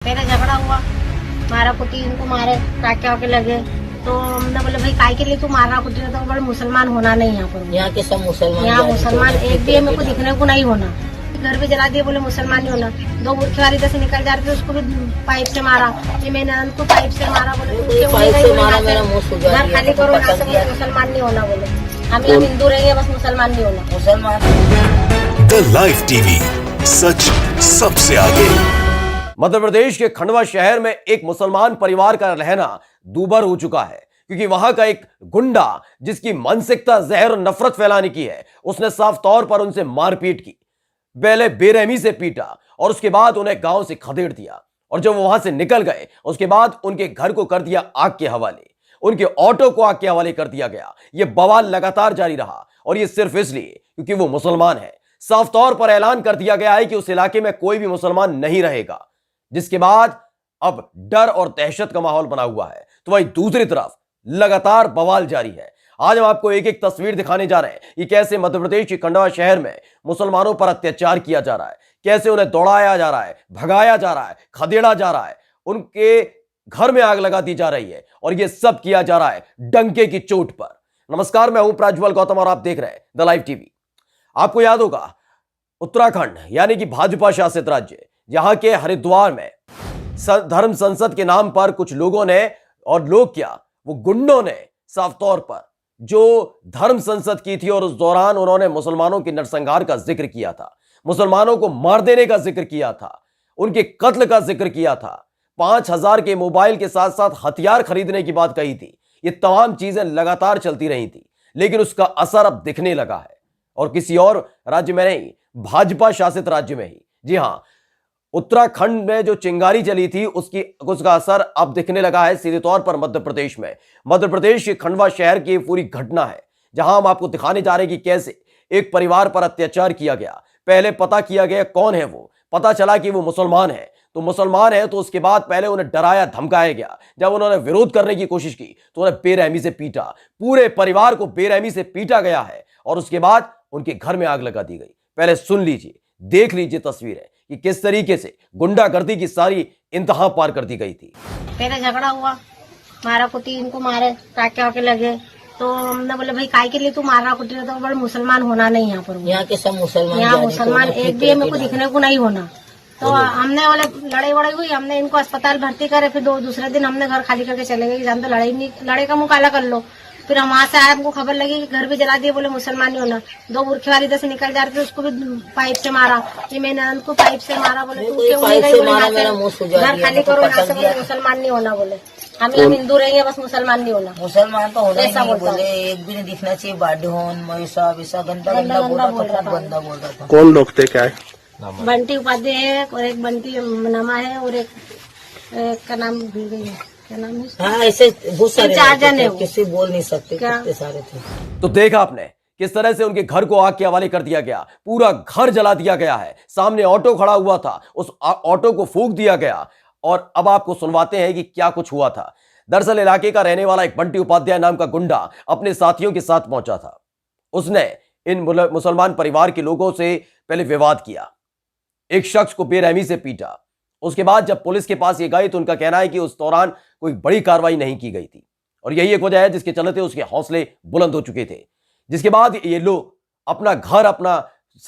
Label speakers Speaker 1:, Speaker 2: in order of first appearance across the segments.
Speaker 1: पहले झगड़ा हुआ, मारा कुटी, इनको मारे, टाके वाके लगे। तो हमने बोले भाई काय के लिए तू मारा कुटी, तो बोले मुसलमान होना नहीं यहाँ पर।
Speaker 2: यहाँ के सब मुसलमान,
Speaker 1: यहाँ मुसलमान एक भी मेरे को दिखने को नहीं होना। घर भी जला दिए, बोले मुसलमान नहीं होना। दो बुरखे वाली जैसे निकल जा रही थी, उसको भी पाइप से मारा। ये मैंने को पाइप से मारा, बोले घर खाली करो, यहाँ से मुसलमान नहीं होना। बोले हम हिंदू रहेंगे, बस मुसलमान नहीं होना।
Speaker 2: मुसलमान।
Speaker 3: द लाइव टीवी, सच सबसे आगे।
Speaker 4: मध्य प्रदेश के खंडवा शहर में एक मुसलमान परिवार का रहना दूभर हो चुका है, क्योंकि वहां का एक गुंडा, जिसकी मानसिकता जहर और नफरत फैलाने की है, उसने साफ तौर पर उनसे मारपीट की। पहले बेरहमी से पीटा और उसके बाद उन्हें गांव से खदेड़ दिया। और जब वो वहां से निकल गए, उसके बाद उनके घर को कर दिया आग के हवाले, उनके ऑटो को आग के हवाले कर दिया गया। यह बवाल लगातार जारी रहा, और यह सिर्फ इसलिए क्योंकि वो मुसलमान है। साफ तौर पर ऐलान कर दिया गया है कि उस इलाके में कोई भी मुसलमान नहीं रहेगा, जिसके बाद अब डर और दहशत का माहौल बना हुआ है। तो वहीं दूसरी तरफ लगातार बवाल जारी है। आज हम आपको एक एक तस्वीर दिखाने जा रहे हैं कि कैसे मध्य प्रदेश के खंडवा शहर में मुसलमानों पर अत्याचार किया जा रहा है, कैसे उन्हें दौड़ाया जा रहा है, भगाया जा रहा है, खदेड़ा जा रहा है, उनके घर में आग लगा दी जा रही है, और यह सब किया जा रहा है डंके की चोट पर। नमस्कार, मैं हूं प्रज्वल गौतम और आप देख रहे हैं द लाइव टीवी। आपको याद होगा, उत्तराखंड यानी कि भाजपा शासित राज्य, यहां के हरिद्वार में धर्म संसद के नाम पर कुछ लोगों ने, और लोग क्या, वो गुंडों ने साफ तौर पर जो धर्म संसद की थी, और उस दौरान उन्होंने मुसलमानों के नरसंहार का जिक्र किया था, मुसलमानों को मार देने का जिक्र किया था, उनके कत्ल का जिक्र किया था, 5,000 के मोबाइल के साथ साथ हथियार खरीदने की बात कही थी। ये तमाम चीजें लगातार चलती रही थी, लेकिन उसका असर अब दिखने लगा है, और किसी और राज्य में नहीं, भाजपा शासित राज्य में ही। जी हां, उत्तराखंड में जो चिंगारी चली थी, उसका असर अब दिखने लगा है सीधे तौर पर मध्य प्रदेश में। मध्य प्रदेश के खंडवा शहर की पूरी घटना है, जहां हम आपको दिखाने जा रहे हैं कि कैसे एक परिवार पर अत्याचार किया गया। पहले पता किया गया कौन है वो, पता चला कि वो मुसलमान है। तो मुसलमान है, तो उसके बाद पहले उन्हें डराया धमकाया गया। जब उन्होंने विरोध करने की कोशिश की तो उन्हें बेरहमी से पीटा, पूरे परिवार को बेरहमी से पीटा गया है, और उसके बाद उनके घर में आग लगा दी गई। पहले सुन लीजिए, देख लीजिए तस्वीरें कि किस तरीके से गुंडागर्दी की सारी इंतहा पार कर दी गई थी।
Speaker 1: पहले झगड़ा हुआ, मारा कुटी, इनको मारे, टाके वाके लगे। तो हमने बोले भाई काय के लिए तू मारा कुटी, तो बोले मुसलमान होना नहीं यहाँ पर।
Speaker 2: यहाँ के सब मुसलमान,
Speaker 1: यहाँ मुसलमान एक भी मेरे को दिखने को नहीं होना। तो हमने बोले लड़ाई वड़ाई हुई, हमने इनको अस्पताल भर्ती करे। फिर दूसरे दिन हमने घर खाली करके चले गए, जानते लड़ाई का मुंह काला कर लो। फिर हम वहाँ से आए, हमको खबर लगी कि घर भी जला दिए, बोले मुसलमान नहीं होना। दो बुरखे वाली जैसे निकल जा रही थी, उसको भी पाइप से मारा। ये मैंने उनको पाइप से मारा, बोले तू क्यों नहीं गई, घर खाली करो, यहाँ से बोले मुसलमान नहीं होना। बोले हम हिंदू रहेंगे, बस मुसलमान नहीं होना।
Speaker 2: मुसलमान तो होना ही नहीं, बोले एक भी नहीं दिखना चाहिए। बाढ़ों वैसा वैसा गंदा गंदा बोल रहा था।
Speaker 5: कौन लोग थे, क्या है?
Speaker 1: बंटी उपाध्याय है, और एक बंटी नमा है, और एक का नाम भूल गई है, क्या नाम है?
Speaker 2: हाँ, ऐसे बहुत सारे
Speaker 1: 4 जन है,
Speaker 2: किसी बोल नहीं सकते, कितने सारे थे।
Speaker 4: तो देखा आपने किस तरह से उनके घर को आग के हवाले कर दिया गया, पूरा घर जला दिया गया है। सामने ऑटो खड़ा हुआ था, उस ऑटो को फूंक दिया गया। और अब आपको सुनवाते हैं कि क्या कुछ हुआ था। दरअसल इलाके का रहने वाला एक बंटी उपाध्याय नाम का गुंडा अपने साथियों के साथ पहुंचा था। उसने इन मुसलमान परिवार के लोगों से पहले विवाद किया, एक शख्स को बेरहमी से पीटा। उसके बाद जब पुलिस के पास ये गए तो उनका कहना है कि उस दौरान कोई बड़ी कार्रवाई नहीं की गई थी, और यही एक वजह है जिसके चलते उसके हौसले बुलंद हो चुके थे। जिसके बाद ये लोग अपना घर, अपना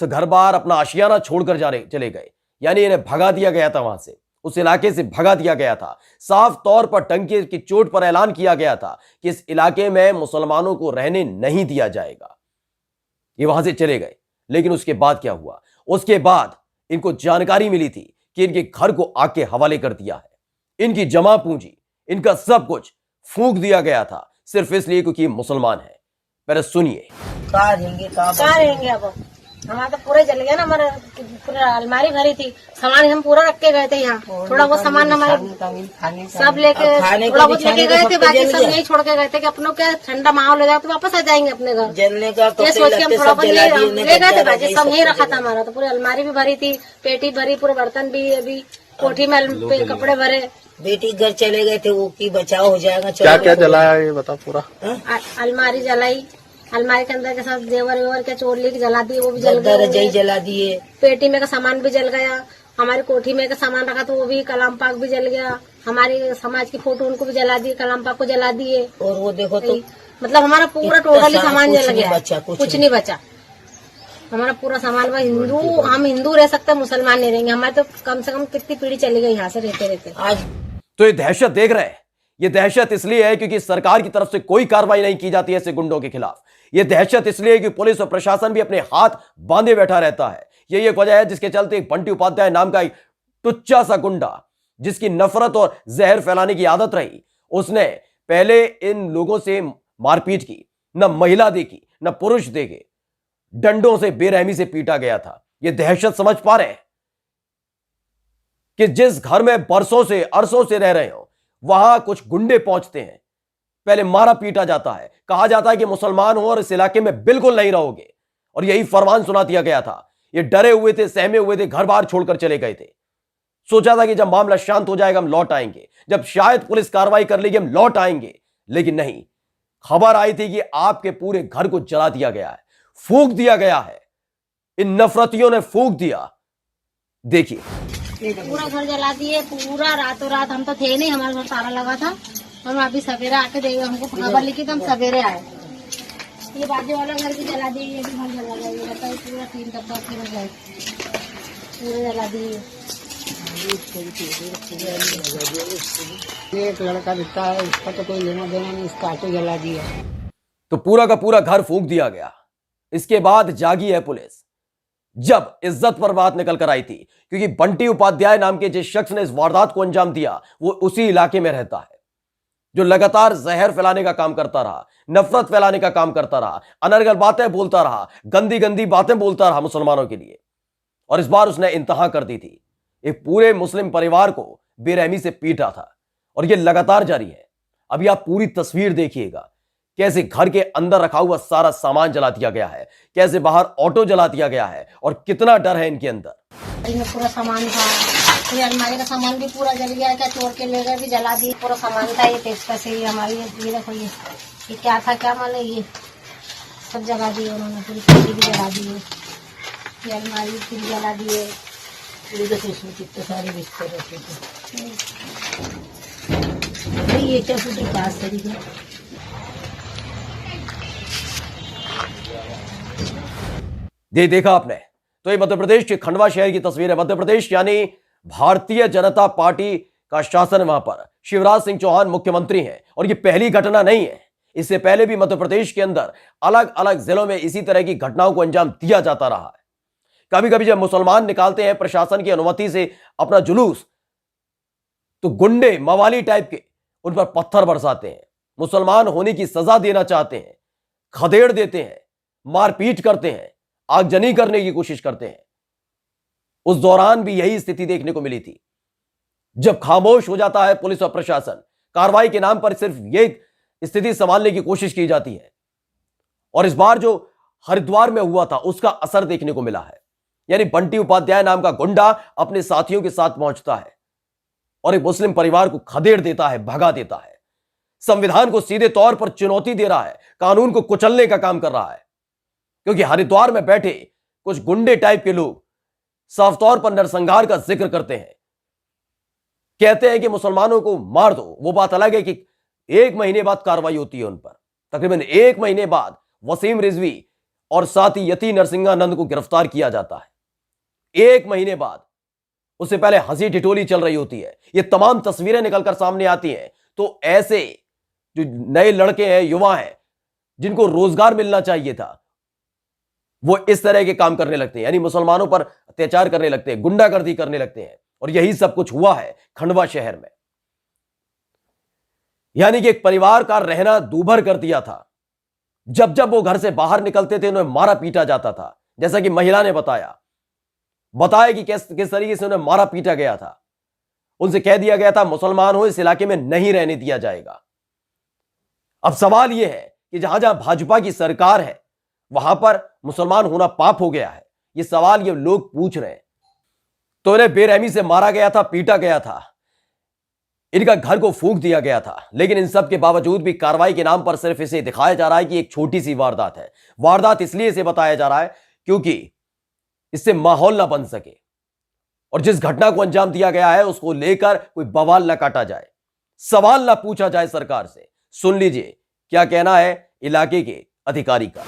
Speaker 4: घर बार, अपना आशियाना छोड़कर चले गए, यानी इन्हें भगा दिया गया था, वहां से, उस इलाके से भगा दिया गया था। साफ तौर पर डंके की चोट पर ऐलान किया गया था कि इस इलाके में मुसलमानों को रहने नहीं दिया जाएगा। ये वहां से चले गए, लेकिन उसके बाद क्या हुआ? उसके बाद इनको जानकारी मिली थी कि इनके घर को आग के हवाले कर दिया है। इनकी जमा पूंजी, इनका सब कुछ फूंक दिया गया था, सिर्फ इसलिए क्योंकि ये मुसलमान है। पहले सुनिए।
Speaker 1: कहाँ रहेंगे अब? हमारा तो पूरे जल गया ना, हमारा पूरा अलमारी भरी थी, सामान हम पूरा रख के गए थे यहाँ। थोड़ा वो सामान हमारे सब लेके, थोड़ा बहुत लेके गए थे, बाकी सब यही छोड़ के गए थे कि अपनों के ठंडा माहौल हो जाए तो वापस आ जाएंगे अपने घर।
Speaker 2: जलने का
Speaker 1: ये सोच के हम थोड़ा बहुत ले गए थे, बाकी सब यही रखा था हमारा। तो पूरी अलमारी भी भरी थी, पेटी भरी, पूरे बर्तन भी, अभी कोठी में कपड़े भरे।
Speaker 2: बेटी घर चले गए थे, वो की बचाव हो जाएगा।
Speaker 5: क्या क्या जलाया ये बता पूरा?
Speaker 1: अलमारी जलाई, अलमारी के अंदर के सब जेवर वेवर के चोर लेके जला दिए, वो भी जल गए।
Speaker 2: रजाई जला दिए,
Speaker 1: पेटी में का सामान भी जल गया। हमारी कोठी में का सामान रखा तो वो भी कलाम पाक भी जल गया। हमारी समाज की फोटो उनको भी जला दिए, कलाम पाक को जला दिए।
Speaker 2: और वो देखो तो
Speaker 1: मतलब हमारा पूरा टोटली सामान जल गया,
Speaker 2: कुछ
Speaker 1: कुछ नहीं बचा। हमारा पूरा सामान हम हिंदू रह सकते, मुसलमान नहीं रहेंगे। हमारे तो कम से कम कितनी पीढ़ी चली गई यहाँ से रहते रहते।
Speaker 2: आज
Speaker 4: तो ये दहशत देख रहे हैं, ये दहशत इसलिए है क्योंकि सरकार की तरफ से कोई कार्रवाई नहीं की जाती है ऐसे गुंडों के खिलाफ। ये दहशत इसलिए है कि पुलिस और प्रशासन भी अपने हाथ बांधे बैठा रहता है। यही एक वजह है जिसके चलते एक बंटी उपाध्याय नाम का एक टुच्चा सा गुंडा, जिसकी नफरत और जहर फैलाने की आदत रही, उसने पहले इन लोगों से मारपीट की। न महिला देखी न पुरुष देखे, डंडों से बेरहमी से पीटा गया था। यह दहशत समझ पा रहे हैं कि जिस घर में बरसों से अरसों से रह रहे हो वहां कुछ गुंडे पहुंचते हैं, पहले मारा पीटा जाता है, कहा जाता है कि मुसलमान हो और इस इलाके में बिल्कुल नहीं रहोगे, और यही फरमान सुना दिया गया था। ये डरे हुए थे, सहमे हुए थे, घर बार छोड़कर चले गए थे। सोचा था कि जब मामला शांत हो जाएगा हम लौट आएंगे, जब शायद पुलिस कार्रवाई कर लेगी हम लौट आएंगे, लेकिन नहीं। खबर आई थी कि आपके पूरे घर को जला दिया गया है, फूंक दिया गया है। इन नफरतियों ने फूंक दिया। देखिए,
Speaker 1: पूरा घर जला दिए, पूरा रातों रात। हम तो थे नहीं, हमारे घर ताला लगा था। हम अभी सवेरे आके देखे, हमको खबर लिखी तो हम सवेरे आए। ये बाजू वाला घर भी जला दिए, ये भी घर जला दिया। ये बताइए पूरा 3 डब्बा पूरा जला दिए।
Speaker 6: एक लड़का दिखता है, उसका तो कोई लेना देना नहीं, उसका ऑटो जला दिया।
Speaker 4: तो पूरा का पूरा घर फूंक दिया गया। इसके बाद जागी है पुलिस, जब इज्जत पर बात निकल कर आई थी, क्योंकि बंटी उपाध्याय नाम के जिस शख्स ने इस वारदात को अंजाम दिया वो उसी इलाके में रहता है, जो लगातार जहर फैलाने का काम करता रहा, नफरत फैलाने का काम करता रहा, अनर्गल बातें बोलता रहा, गंदी गंदी बातें बोलता रहा मुसलमानों के लिए। और इस बार उसने इंतहा कर दी थी, एक पूरे मुस्लिम परिवार को बेरहमी से पीटा था, और यह लगातार जारी है। अभी आप पूरी तस्वीर देखिएगा, कैसे घर के अंदर रखा हुआ सारा सामान जला दिया गया है, कैसे बाहर ऑटो जला दिया गया है, और कितना डर है इनके अंदर।
Speaker 1: में पूरा सामान था, फिर अलमारी का सामान भी पूरा जल गया। क्या चोर के ले गए भी जला दिए। पूरा सामान था, ये पेचकस है, ये हमारी ये देखो, ये क्या था क्या मालूम, ये सब जला दिए उन्होंने। पूरी पेटी भी जला दिए, ये अलमारी भी जला दिए।
Speaker 2: ये देखो इसमें कितने सारे बिस्तर रखे थे। ये क्या फूटी पास तरीके।
Speaker 4: ये देखा आपने, तो ये मध्य प्रदेश के खंडवा शहर की तस्वीर है। मध्य प्रदेश यानी भारतीय जनता पार्टी का शासन, वहां पर शिवराज सिंह चौहान मुख्यमंत्री हैं, और ये पहली घटना नहीं है। इससे पहले भी मध्य प्रदेश के अंदर अलग अलग जिलों में इसी तरह की घटनाओं को अंजाम दिया जाता रहा है। कभी कभी जब मुसलमान निकालते हैं प्रशासन की अनुमति से अपना जुलूस, तो गुंडे मवाली टाइप के उन पर पत्थर बरसाते हैं, मुसलमान होने की सजा देना चाहते हैं, खदेड़ देते हैं, मारपीट करते हैं, आगजनी करने की कोशिश करते हैं। उस दौरान भी यही स्थिति देखने को मिली थी। जब खामोश हो जाता है पुलिस और प्रशासन, कार्रवाई के नाम पर सिर्फ यह स्थिति संभालने की कोशिश की जाती है। और इस बार जो हरिद्वार में हुआ था उसका असर देखने को मिला है। यानी बंटी उपाध्याय नाम का गुंडा अपने साथियों के साथ पहुंचता है और एक मुस्लिम परिवार को खदेड़ देता है, भगा देता है, संविधान को सीधे तौर पर चुनौती दे रहा है, कानून को कुचलने का काम कर रहा है। क्योंकि हरिद्वार में बैठे कुछ गुंडे टाइप के लोग साफ तौर पर नरसंहार का जिक्र करते हैं, कहते हैं कि मुसलमानों को मार दो। वो बात अलग है कि 1 महीने बाद कार्रवाई होती है उन पर। तकरीबन 1 महीने बाद वसीम रिजवी और साथी यति नरसिंहानंद को गिरफ्तार किया जाता है। 1 महीने बाद, उससे पहले हंसी टिटोली चल रही होती है, ये तमाम तस्वीरें निकलकर सामने आती हैं। तो ऐसे जो नए लड़के हैं, युवा हैं, जिनको रोजगार मिलना चाहिए था, वो इस तरह के काम करने लगते हैं, यानी मुसलमानों पर अत्याचार करने लगते हैं, गुंडागर्दी करने लगते हैं। और यही सब कुछ हुआ है खंडवा शहर में। यानी कि एक परिवार का रहना दूभर कर दिया था। जब जब वो घर से बाहर निकलते थे उन्हें मारा पीटा जाता था। जैसा कि महिला ने बताया कि किस तरीके से उन्हें मारा पीटा गया था। उनसे कह दिया गया था मुसलमान हो इस इलाके में नहीं रहने दिया जाएगा। अब सवाल यह है कि जहां जहां भाजपा की सरकार है वहां पर मुसलमान होना पाप हो गया है। यह सवाल ये लोग पूछ रहे हैं। तो इन्हें बेरहमी से मारा गया था, पीटा गया था, इनका घर को फूंक दिया गया था। लेकिन इन सब के बावजूद भी कार्रवाई के नाम पर सिर्फ इसे दिखाया जा रहा है कि एक छोटी सी वारदात है। वारदात इसलिए इसे बताया जा रहा है क्योंकि इससे माहौल ना बन सके, और जिस घटना को अंजाम दिया गया है उसको लेकर कोई बवाल न काटा जाए, सवाल न पूछा जाए सरकार से। सुन लीजिए क्या कहना है इलाके के अधिकारी का।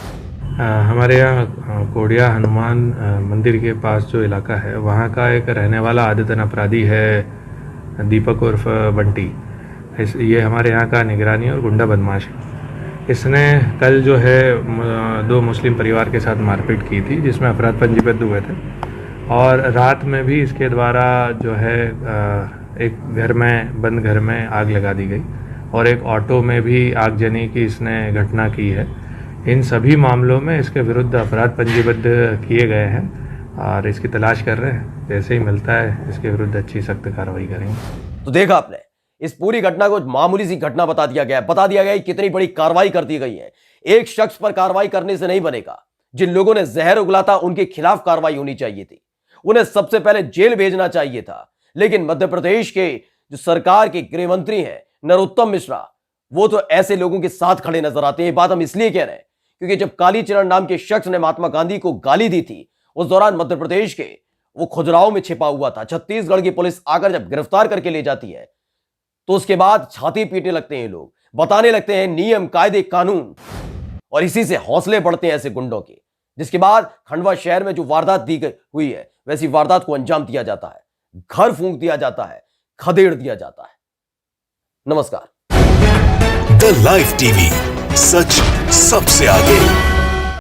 Speaker 7: हमारे यहाँ कोडिया हनुमान मंदिर के पास जो इलाका है वहाँ का एक रहने वाला आदतन अपराधी है दीपक उर्फ बंटी। ये हमारे यहाँ का निगरानी और गुंडा बदमाश है। इसने कल जो है 2 मुस्लिम परिवार के साथ मारपीट की थी जिसमें अपराध पंजीबद्ध हुए थे, और रात में भी इसके द्वारा जो है एक घर में बंद घर में आग लगा दी गई और एक ऑटो में भी आगजनी की इसने घटना की है। इन सभी मामलों में इसके विरुद्ध अपराध पंजीबद्ध किए गए हैं और इसकी तलाश कर रहे हैं। जैसे ही मिलता है इसके विरुद्ध अच्छी सख्त कार्रवाई करेंगे।
Speaker 4: तो देखा आपने, इस पूरी घटना को मामूली सी घटना बता दिया गया है, बता दिया गया है कितनी बड़ी कार्रवाई कर दी गई है। एक शख्स पर कार्रवाई करने से नहीं बनेगा। जिन लोगों ने जहर उगला था उनके खिलाफ कार्रवाई होनी चाहिए थी, उन्हें सबसे पहले जेल भेजना चाहिए था। लेकिन मध्य प्रदेश के जो सरकार के गृह मंत्री हैं नरोत्तम मिश्रा, वो तो ऐसे लोगों के साथ खड़े नजर आते हैं। ये बात हम इसलिए कह रहे हैं क्योंकि जब कालीचरण नाम के शख्स ने महात्मा गांधी को गाली दी थी, उस दौरान मध्य प्रदेश के वो खुजराओं में छिपा हुआ था। छत्तीसगढ़ की पुलिस आकर जब गिरफ्तार करके ले जाती है तो उसके बाद छाती पीटने लगते हैं लोग, बताने लगते हैं नियम कायदे कानून, और इसी से हौसले बढ़ते हैं ऐसे गुंडों के। जिसके बाद खंडवा शहर में जो वारदात दी हुई है वैसी वारदात को अंजाम दिया जाता है, घर फूंक दिया जाता है, खदेड़ दिया जाता है। नमस्कार।
Speaker 3: द लाइव टीवी, सच सबसे आगे।